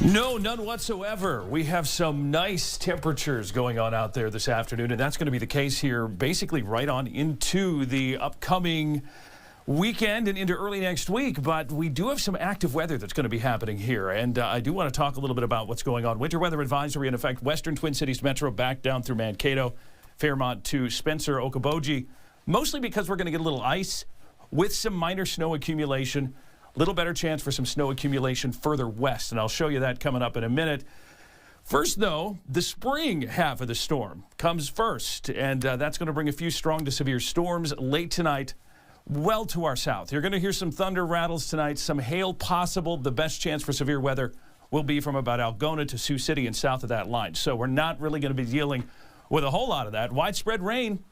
No, none whatsoever. We have some nice temperatures going on out there this afternoon, and that's going to be the case here basically right on into the upcoming weekend and into early next week. But we do have some active weather that's going to be happening here, and I do want to talk a little bit about what's going on. Winter weather advisory in effect, western Twin Cities Metro back down through Mankato, Fairmont to Spencer, Okoboji, mostly because we're going to get a little ice with some minor snow accumulation. Little better chance for some snow accumulation further west, and I'll show you that coming up in a minute. First, though, the spring half of the storm comes first, and that's going to bring a few strong to severe storms late tonight, well to our south. You're going to hear some thunder rattles tonight, some hail possible. The best chance for severe weather will be from about Algona to Sioux City and south of that line. So we're not really going to be dealing with a whole lot of that. Widespread rain,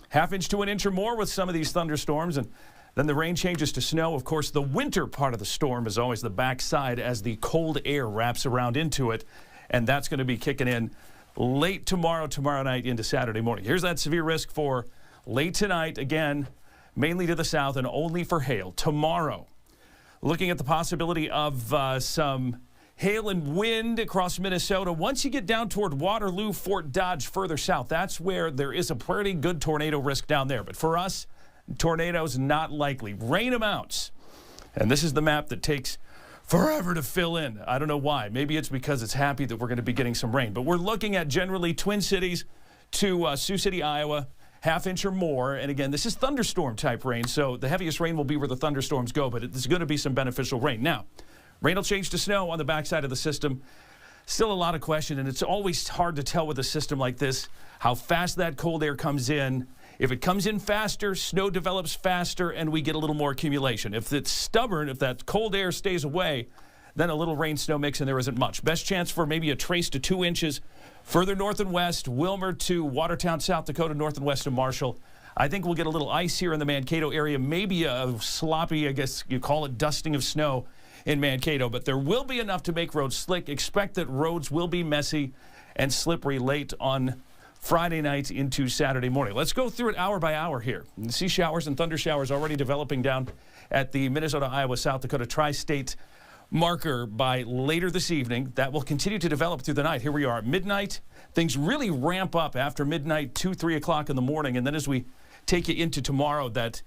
half-inch to an inch or more with some of these thunderstorms, and then the rain changes to snow. Of course, the winter part of the storm is always the backside as the cold air wraps around into it, and that's going to be kicking in late tomorrow night into Saturday morning. Here's that severe risk for late tonight, again, mainly to the south and only for hail. Tomorrow, looking at the possibility of some hail and wind across Minnesota. Once you get down toward Waterloo, Fort Dodge, further south, that's where there is a pretty good tornado risk down there. But for us, tornadoes not likely. Rain amounts, and this is the map that takes forever to fill in. I don't know why. Maybe it's because it's happy that we're going to be getting some rain. But we're looking at generally Twin Cities to Sioux City, Iowa, half-inch or more. And again, this is thunderstorm type rain, so the heaviest rain will be where the thunderstorms go, but there's going to be some beneficial rain. Now, rain will change to snow on the backside of the system. Still a lot of question, and it's always hard to tell with a system like this how fast that cold air comes in. If it comes in faster, snow develops faster, and we get a little more accumulation. If it's stubborn, if that cold air stays away, then a little rain snow mix and there isn't much. Best chance for maybe a trace to 2 inches further north and west, Wilmer to Watertown, South Dakota, north and west of Marshall. I think we'll get a little ice here in the Mankato area, maybe a sloppy, I guess you call it, dusting of snow in Mankato, but there will be enough to make roads slick. Expect that roads will be messy and slippery late on Friday night into Saturday morning. Let's go through it hour by hour here. You see showers and thunder showers already developing down at the Minnesota, Iowa, South Dakota tri-state marker by later this evening. That will continue to develop through the night. Here we are at midnight. Things really ramp up after midnight, 2, 3 o'clock in the morning. And then as we take you into tomorrow, that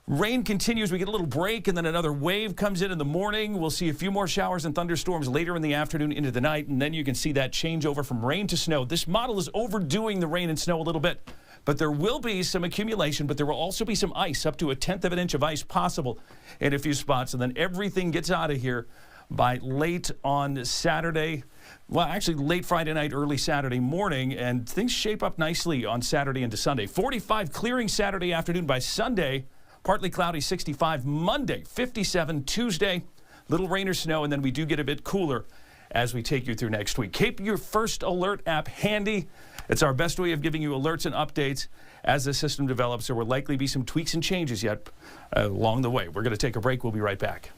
rain continues. We get a little break, and then another wave comes in the morning. We'll see a few more showers and thunderstorms later in the afternoon into the night, and then you can see that change over from rain to snow. This model is overdoing the rain and snow a little bit, but there will be some accumulation, but there will also be some ice, up to 1/10 of an inch of ice possible in a few spots, and then everything gets out of here by late on Saturday. Well, actually late Friday night, early Saturday morning, and things shape up nicely on Saturday into Sunday. 45 clearing Saturday afternoon. By Sunday, partly cloudy, 65. Monday, 57. Tuesday, little rain or snow, and then we do get a bit cooler as we take you through next week. Keep your First Alert app handy. It's our best way of giving you alerts and updates as the system develops. There will likely be some tweaks and changes yet along the way. We're going to take a break. We'll be right back.